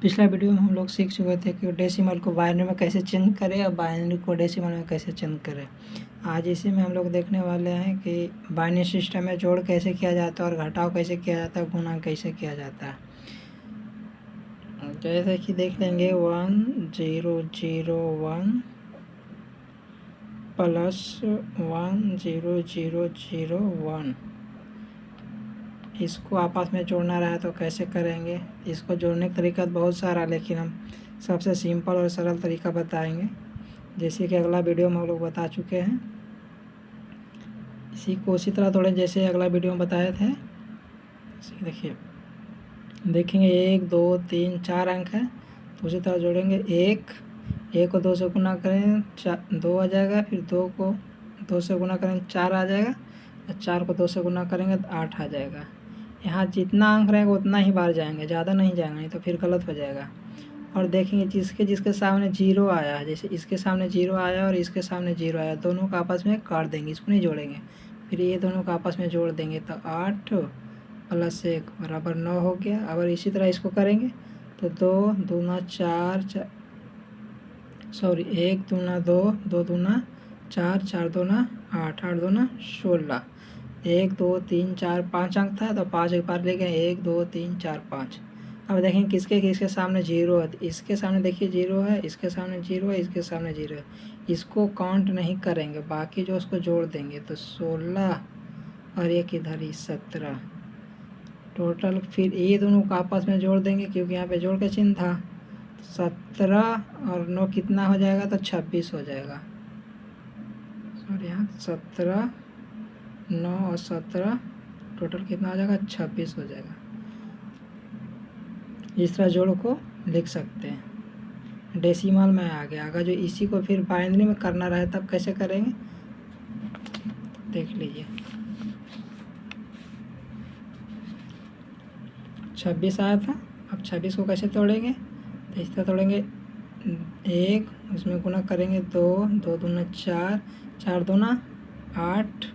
पिछला वीडियो में हम लोग सीख चुके थे कि डेसिमल को बाइनरी में कैसे चेंज करें और बाइनरी को डेसिमल में कैसे चेंज करें। आज इसी में हम लोग देखने वाले हैं कि बाइनरी सिस्टम में जोड़ कैसे किया जाता है और घटाव कैसे किया जाता है, गुणा कैसे किया जाता है। जैसे कि देख लेंगे 1001 प्लस 10001, इसको आपस में जोड़ना रहा तो कैसे करेंगे। इसको जोड़ने का तरीका बहुत सारा, लेकिन हम सबसे सिंपल और सरल तरीका बताएंगे, जैसे कि अगला वीडियो में हम लोग बता चुके हैं। इसी को उसी तरह तोड़ें जैसे अगला वीडियो में बताए थे। देखिए देखेंगे 1 2 3 4 अंक है, तो उसी तरह जोड़ेंगे। एक को 2 से गुना करें 2 आ जाएगा, फिर 2 को 2 से गुना करें 4 आ जाएगा, और 4 को 2 से गुना करेंगे तो 8 आ जाएगा। यहाँ जितना अंक रहेगा उतना ही बार जाएंगे, ज़्यादा नहीं जाएंगे, नहीं तो फिर गलत हो जाएगा। और देखेंगे जिसके सामने 0 आया है, जैसे इसके सामने 0 आया और इसके सामने 0 आया, दोनों का आपस में काट देंगे, इसको नहीं जोड़ेंगे। फिर ये दोनों का आपस में जोड़ देंगे तो 8 प्लस 1 बराबर 9 हो गया। अगर इसी तरह इसको करेंगे तो 2 दूना 4 1 दूना 2 2 दूना 4 4 दूना 8 8 दूना 16। 1 2 3 4 5 अंक था तो 5 एक बार ले गए, 1 2 3 4 5। अब देखें किसके सामने 0 है, इसके सामने देखिए 0 है, इसके सामने 0 है, इसके सामने 0 है। इसको काउंट नहीं करेंगे, बाकी जो उसको जोड़ देंगे तो 16 और एक इधर ही 17 टोटल। फिर ये दोनों को आपस में जोड़ देंगे क्योंकि यहाँ पे जोड़ का चिन्ह था। 17 और 9 कितना हो जाएगा तो 26 हो जाएगा। सॉरी, यहाँ 17 9 और 17 टोटल कितना हो जाएगा 26 हो जाएगा। इस तरह जोड़ को लिख सकते हैं। डेसिमल में आ गया। अगर जो इसी को फिर बाइनरी में करना रहे तब कैसे करेंगे देख लीजिए। 26 आया था, अब 26 को कैसे तोड़ेंगे तो इस तरह तोड़ेंगे। 1 उसमें गुना करेंगे 2 2 दूना 4 4 दूना 8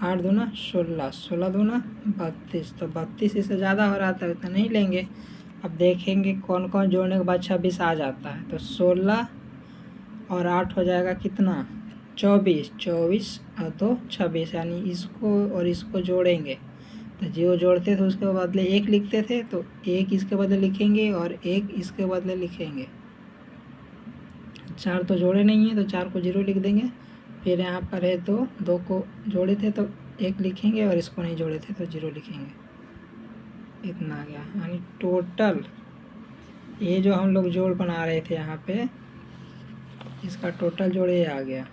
8 दूना 16 16 दूना 32, तो 32 इससे ज़्यादा हो रहा था, इतना नहीं लेंगे। अब देखेंगे कौन कौन जोड़ने के बाद 26 आ जाता है, तो 16 और 8 हो जाएगा कितना 24 24 और 2 26, यानी इसको और इसको जोड़ेंगे तो जो जोड़ते थे उसके बदले 1 लिखते थे, तो 1 इसके बदले लिखेंगे और 1 इसके बदले लिखेंगे। 4 तो जोड़े नहीं है तो 4 को 0 लिख देंगे। फिर यहाँ पर है 2 को जोड़े थे तो 1 लिखेंगे और इसको नहीं जोड़े थे तो 0 लिखेंगे। इतना आ गया, यानी टोटल ये जो हम लोग जोड़ बना रहे थे यहाँ पे, इसका टोटल जोड़ ये आ गया।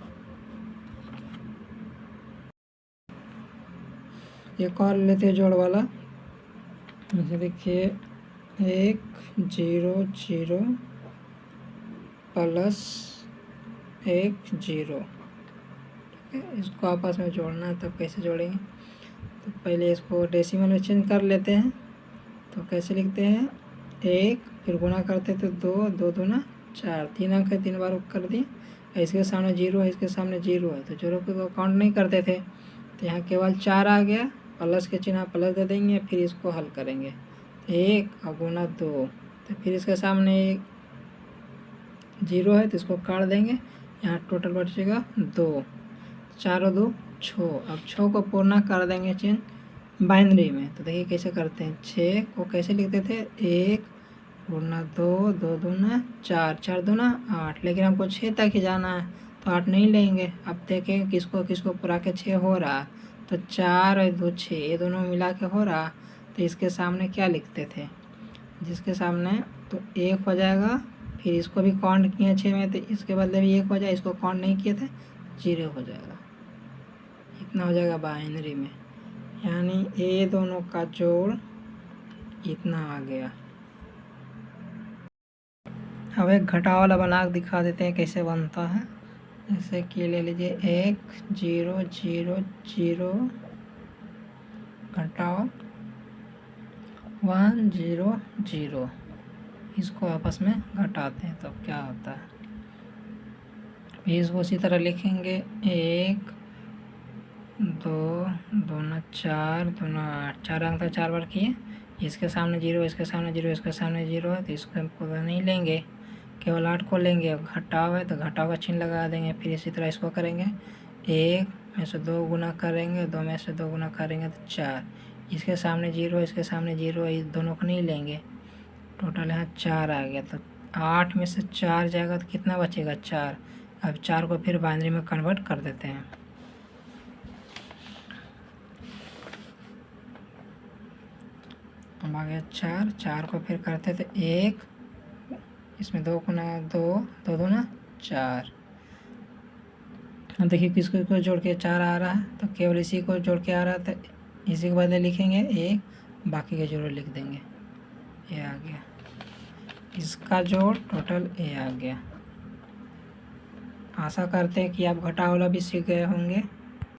एक और लेते हैं जोड़ वाला। जैसे देखिए 1 0 0 प्लस 1 0, ठीक है। इसको आपस में जोड़ना है, तब कैसे जोड़ेंगे तो पहले इसको डेसिमल में चेंज कर लेते हैं। तो कैसे लिखते हैं 1, फिर गुना करते तो 2 2 दूना 4, 3 अंक है 3 बार कर दिए। इसके सामने 0 है, इसके सामने 0 है, तो 0 को काउंट नहीं करते थे, तो यहाँ केवल 4 आ गया। प्लस के चिन्ह प्लस दे देंगे, फिर इसको हल करेंगे 1 और गुना 2, तो फिर इसके सामने 0 है तो इसको काट देंगे, यहाँ टोटल बचेगा 2, 4 और 2 6। अब 6 को पूर्णा कर देंगे चिन्ह बाइनरी में, तो देखिए कैसे करते हैं। 6 को कैसे लिखते थे 1 गुना 2 2 दूना 4 4 दूना 8, लेकिन हमको 6 तक ही जाना है तो 8 नहीं लेंगे। अब देखें किसको किसको पूरा के 6 हो रहा, तो 4 और 2 6 ये दोनों मिला के हो रहा, तो इसके सामने क्या लिखते थे, जिसके सामने तो 1 हो जाएगा। फिर इसको भी काउंट किए 6 में, तो इसके बदले भी 1 हो जाए, इसको काउंट नहीं किए थे 0 हो जाएगा। इतना हो जाएगा बाइनरी में, यानी ये दोनों का जोड़ इतना आ गया। अब एक घटाव वाला बना के दिखा देते हैं कैसे बनता है। जैसे कि ले लीजिए 1 0 0 0 घटाव 1 0 0, इसको आपस में घटाते हैं तो क्या होता है। फिर इसको उसी तरह लिखेंगे 1 2 दूना 4 दूना 8, 4 अंक था 4 बार किए, इसके सामने 0, इसके सामने 0, इसके सामने 0 है तो इसको हम पूरा नहीं लेंगे, केवल 8 को लेंगे। अब घटाव है तो घटाव का चिन्ह लगा देंगे। फिर इसी तरह इसको करेंगे, 1 में से 2 गुना करेंगे, 2 में से 2 गुना करेंगे तो 4। इसके सामने 0, इसके सामने 0 है, इस दोनों को नहीं लेंगे। टोटल यहाँ 4 आ गया। तो 8 में से 4 जाएगा तो कितना बचेगा, 4। अब 4 को फिर बाइनरी में कन्वर्ट कर देते हैं। अब आ गया 4 को फिर करते थे 1, इसमें 2 गुना 2, 2 दूना 4। अब देखिए किसको जोड़ के 4 आ रहा है, तो केवल इसी को जोड़ के आ रहा है तो इसी के बदले लिखेंगे 1, बाकी के जोड़ लिख देंगे। ये आ गया, इसका जोड़ टोटल ये आ गया। आशा करते हैं कि आप घटाव वाला भी सीख गए होंगे।